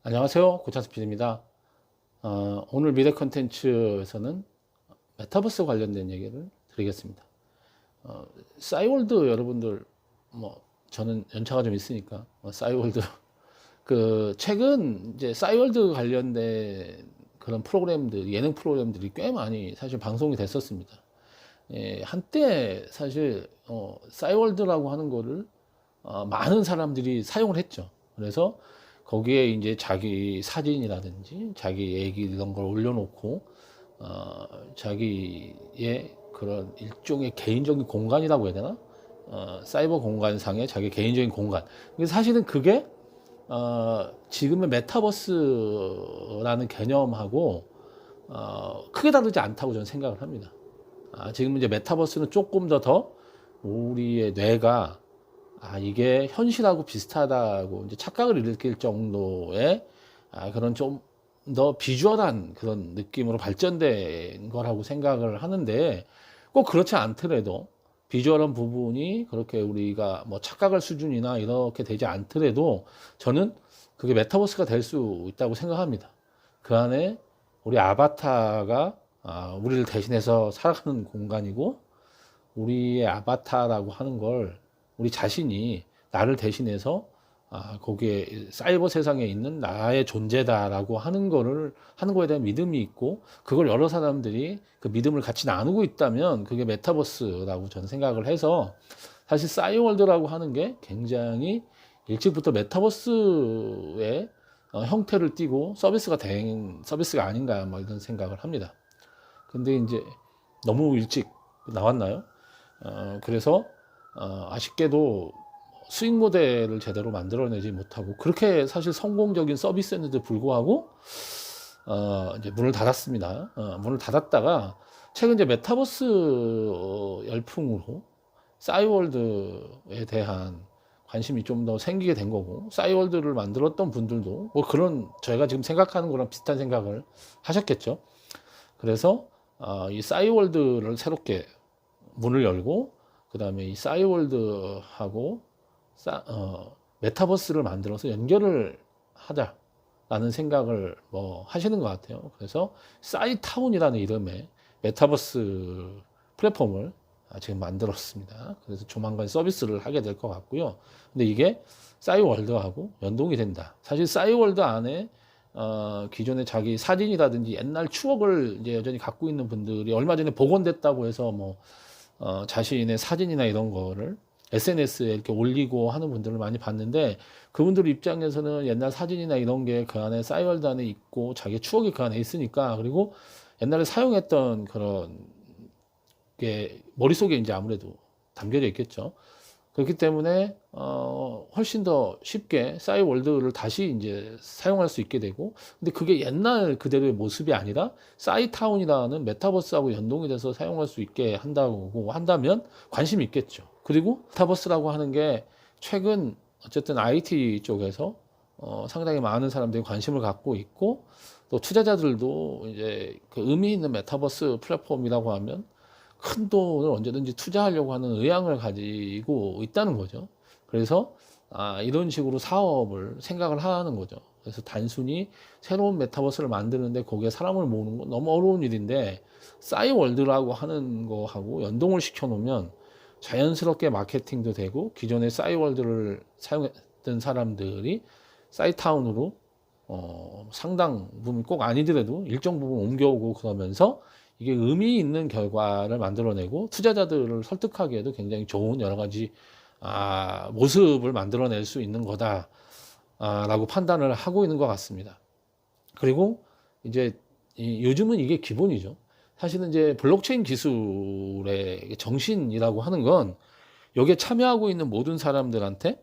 안녕하세요. 고찬스 PD입니다. 오늘 미래 컨텐츠에서는 메타버스 관련된 얘기를 드리겠습니다. 싸이월드 여러분들, 저는 연차가 좀 있으니까, 싸이월드, 최근 이제 싸이월드 관련된 그런 프로그램들, 예능 프로그램들이 꽤 많이 사실 방송이 됐었습니다. 예, 한때 사실, 싸이월드라고 하는 거를, 많은 사람들이 사용을 했죠. 그래서 거기에 이제 자기 사진이라든지 자기 얘기 이런 걸 올려놓고 자기의 그런 일종의 개인적인 공간이라고 해야 되나? 사이버 공간상의 자기 개인적인 공간. 그래서 사실은 그게 지금의 메타버스라는 개념하고 크게 다르지 않다고 저는 생각을 합니다. 지금 이제 메타버스는 조금 더 우리의 뇌가 이게 현실하고 비슷하다고 이제 착각을 일으킬 정도의 그런 좀 더 비주얼한 그런 느낌으로 발전된 거라고 생각을 하는데, 꼭 그렇지 않더라도 비주얼한 부분이 그렇게 우리가 뭐 착각할 수준이나 이렇게 되지 않더라도 저는 그게 메타버스가 될 수 있다고 생각합니다. 그 안에 우리 아바타가 우리를 대신해서 살아가는 공간이고, 우리의 아바타라고 하는 걸 우리 자신이 나를 대신해서 거기에 사이버 세상에 있는 나의 존재다라고 하는 거에 대한 믿음이 있고, 그걸 여러 사람들이 그 믿음을 같이 나누고 있다면 그게 메타버스라고 저는 생각을 해서, 사실 싸이월드라고 하는 게 굉장히 일찍부터 메타버스의 형태를 띠고 서비스가 된 서비스가 아닌가 뭐 이런 생각을 합니다. 근데 이제 너무 일찍 나왔나요? 그래서 아쉽게도 수익 모델을 제대로 만들어내지 못하고, 그렇게 사실 성공적인 서비스였는데 불구하고 이제 문을 닫았습니다. 문을 닫았다가 최근 이제 메타버스 열풍으로 싸이월드에 대한 관심이 좀 더 생기게 된 거고, 싸이월드를 만들었던 분들도 뭐 그런 저희가 지금 생각하는 거랑 비슷한 생각을 하셨겠죠. 그래서 이 싸이월드를 새롭게 문을 열고, 그 다음에 이 싸이월드하고 메타버스를 만들어서 연결을 하자라는 생각을 뭐 하시는 것 같아요. 그래서 싸이타운이라는 이름의 메타버스 플랫폼을 지금 만들었습니다. 그래서 조만간 서비스를 하게 될 것 같고요. 근데 이게 싸이월드하고 연동이 된다. 사실 싸이월드 안에 기존의 자기 사진이라든지 옛날 추억을 이제 여전히 갖고 있는 분들이 얼마 전에 복원됐다고 해서 뭐 자신의 사진이나 이런 거를 SNS에 이렇게 올리고 하는 분들을 많이 봤는데, 그분들 입장에서는 옛날 사진이나 이런 게 그 안에 싸이월드 안에 있고 자기 추억이 그 안에 있으니까, 그리고 옛날에 사용했던 그런 게 머릿속에 이제 아무래도 담겨져 있겠죠. 그렇기 때문에 훨씬 더 쉽게 싸이월드를 다시 이제 사용할 수 있게 되고, 근데 그게 옛날 그대로의 모습이 아니라 싸이타운이라는 메타버스하고 연동이 돼서 사용할 수 있게 한다고 한다면 관심이 있겠죠. 그리고 메타버스라고 하는 게 최근 어쨌든 IT 쪽에서 상당히 많은 사람들이 관심을 갖고 있고, 또 투자자들도 이제 그 의미 있는 메타버스 플랫폼이라고 하면 큰 돈을 언제든지 투자하려고 하는 의향을 가지고 있다는 거죠. 그래서 이런 식으로 사업을 생각을 하는 거죠. 그래서 단순히 새로운 메타버스를 만드는데 거기에 사람을 모으는 건 너무 어려운 일인데, 싸이월드라고 하는 거하고 연동을 시켜 놓으면 자연스럽게 마케팅도 되고, 기존의 싸이월드를 사용했던 사람들이 싸이타운으로 상당 부분, 꼭 아니더라도 일정 부분 옮겨오고, 그러면서 이게 의미 있는 결과를 만들어내고 투자자들을 설득하기에도 굉장히 좋은 여러 가지 모습을 만들어낼 수 있는 거다라고 판단을 하고 있는 것 같습니다. 그리고 이제 요즘은 이게 기본이죠. 사실은 이제 블록체인 기술의 정신이라고 하는 건, 여기에 참여하고 있는 모든 사람들한테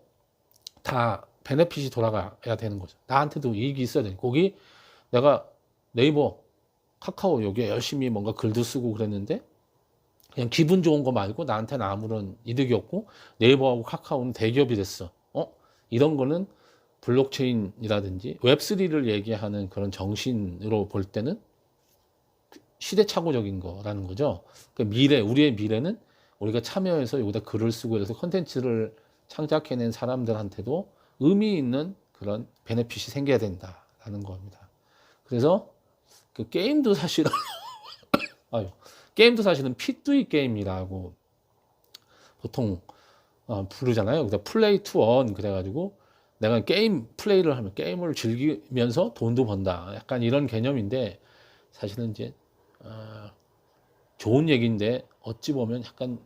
다 베네핏이 돌아가야 되는 거죠. 나한테도 이익이 있어야 되는. 거기 내가 네이버, 카카오 여기에 열심히 뭔가 글도 쓰고 그랬는데 그냥 기분 좋은 거 말고 나한테는 아무런 이득이 없고, 네이버하고 카카오는 대기업이 됐어. 이런 거는 블록체인이라든지 웹3를 얘기하는 그런 정신으로 볼 때는 시대착오적인 거라는 거죠. 그 우리의 미래는 우리가 참여해서 여기다 글을 쓰고 이래서 컨텐츠를 창작해낸 사람들한테도 의미 있는 그런 베네핏이 생겨야 된다. 있다라는 겁니다. 그래서 그 게임도 사실은 게임도 사실은 P2E 게임이라고 보통 부르잖아요. 그래서 플레이 투 원 그래가지고 내가 게임 플레이를 하면 게임을 즐기면서 돈도 번다. 약간 이런 개념인데 사실은 이제 좋은 얘기인데 어찌 보면 약간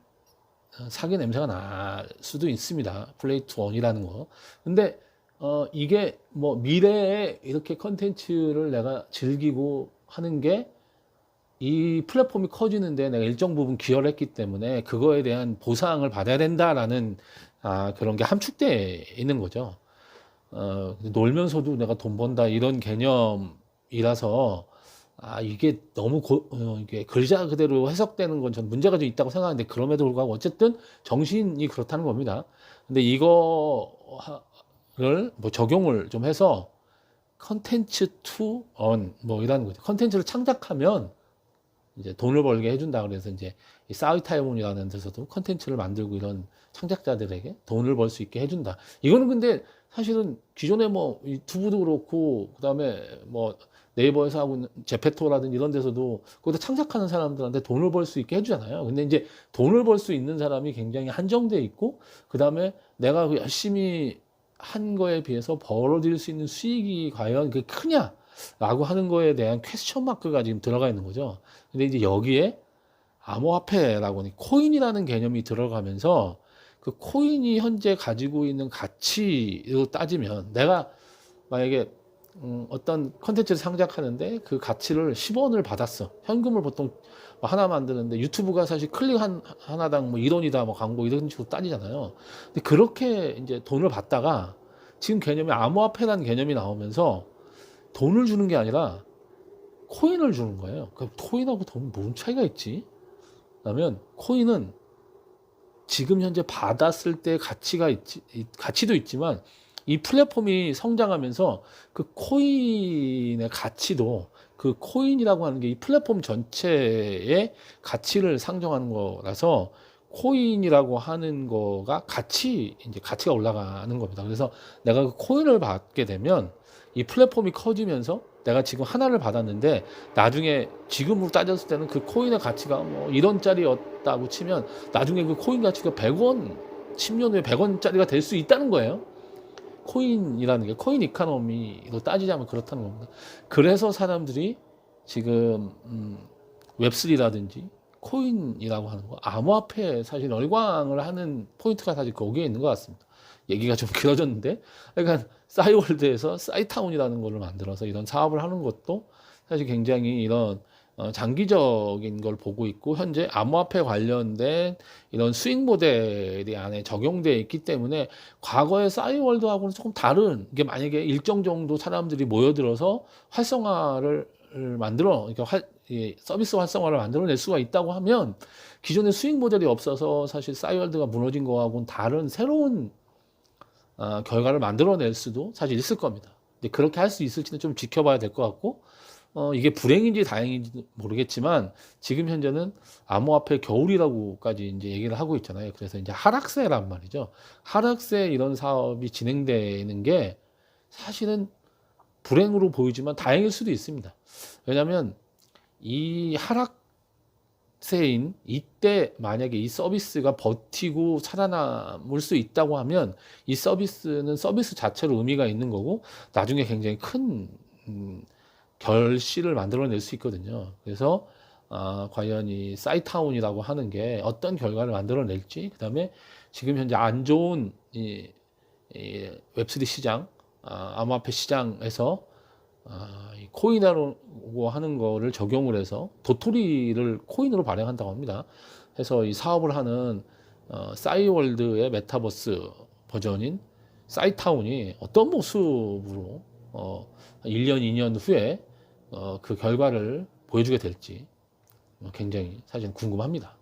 사기 냄새가 날 수도 있습니다. 플레이 투 원이라는 거. 근데 이게 뭐 미래에 이렇게 컨텐츠를 내가 즐기고 하는 게 이 플랫폼이 커지는데 내가 일정 부분 기여를 했기 때문에 그거에 대한 보상을 받아야 된다라는 그런 게 함축되어 있는 거죠. 놀면서도 내가 돈 번다 이런 개념이라서 이게 너무 이게 글자 그대로 해석되는 건 전 문제가 좀 있다고 생각하는데 그럼에도 불구하고 어쨌든 정신이 그렇다는 겁니다. 근데 이거를 뭐 적용을 좀 해서 컨텐츠 투 언 뭐 이라는 거죠. 컨텐츠를 창작하면 이제 돈을 벌게 해준다. 그래서 이제 이 사이타이몬이라는 데서도 컨텐츠를 만들고 이런 창작자들에게 돈을 벌 수 있게 해준다. 이거는 근데 사실은 기존에 뭐 유튜브도 그렇고 그다음에 뭐 네이버에서 하고 있는 제페토라든지 이런 데서도 거기다 창작하는 사람들한테 돈을 벌 수 있게 해주잖아요. 근데 이제 돈을 벌 수 있는 사람이 굉장히 한정돼 있고 그다음에 내가 그 열심히 한 거에 비해서 벌어들일 수 있는 수익이 과연 그게 크냐? 라고 하는 거에 대한 퀘스천 마크가 지금 들어가 있는 거죠. 근데 이제 여기에 암호화폐라고 하는 코인이라는 개념이 들어가면서 그 코인이 현재 가지고 있는 가치로 따지면 내가 만약에 어떤 컨텐츠를 창작하는데 그 가치를 10원을 받았어. 현금을 보통 하나 만드는데 유튜브가 사실 클릭 하나당 뭐 1원이다 뭐 광고 이런 식으로 따지잖아요. 근데 그렇게 이제 돈을 받다가 지금 개념이 암호화폐라는 개념이 나오면서 돈을 주는 게 아니라 코인을 주는 거예요. 그럼 코인하고 돈은 뭔 차이가 있지? 그러면 코인은 지금 현재 받았을 때 가치도 있지만 이 플랫폼이 성장하면서 그 코인의 가치도 그 코인이라고 하는 게 이 플랫폼 전체의 가치를 상정하는 거라서 코인이라고 하는 거가 가치가 올라가는 겁니다. 그래서 내가 그 코인을 받게 되면 이 플랫폼이 커지면서 내가 지금 하나를 받았는데 나중에 지금으로 따졌을 때는 그 코인의 가치가 뭐 1원짜리였다고 치면 나중에 그 코인 가치가 100원, 10년 후에 100원짜리가 될 수 있다는 거예요. 코인이라는 게 코인 이코노미로 따지자면 그렇다는 겁니다. 그래서 사람들이 지금 웹3라든지 코인이라고 하는 거 암호화폐에 사실 열광을 하는 포인트가 사실 거기에 있는 것 같습니다. 얘기가 좀 길어졌는데 그러니까 싸이월드에서 싸이타운이라는 거를 만들어서 이런 사업을 하는 것도 사실 굉장히 이런 장기적인 걸 보고 있고 현재 암호화폐 관련된 이런 수익 모델이 안에 적용되어 있기 때문에 과거의 싸이월드하고는 조금 다른 게 만약에 일정 정도 사람들이 모여들어서 활성화를 만들어 그러니까 서비스 활성화를 만들어낼 수가 있다고 하면 기존의 수익 모델이 없어서 사실 싸이월드가 무너진 거하고는 다른 새로운 결과를 만들어낼 수도 사실 있을 겁니다. 근데 그렇게 할 수 있을지는 좀 지켜봐야 될 것 같고 이게 불행인지 다행인지 모르겠지만 지금 현재는 암호화폐 겨울이라고까지 이제 얘기를 하고 있잖아요. 그래서 이제 하락세란 말이죠. 하락세 이런 사업이 진행되는 게 사실은 불행으로 보이지만 다행일 수도 있습니다. 왜냐하면 이 하락세인 이때 만약에 이 서비스가 버티고 살아남을 수 있다고 하면 이 서비스는 서비스 자체로 의미가 있는 거고 나중에 굉장히 큰 결실을 만들어낼 수 있거든요. 그래서 과연 이 싸이타운이라고 하는 게 어떤 결과를 만들어낼지 그다음에 지금 현재 안 좋은 이 웹3 시장 암호화폐 시장에서 이 코인이라고 하는 거를 적용을 해서 도토리를 코인으로 발행한다고 합니다. 해서 이 사업을 하는 싸이월드의 메타버스 버전인 싸이타운이 어떤 모습으로 1년, 2년 후에 그 결과를 보여주게 될지 굉장히 사실 궁금합니다.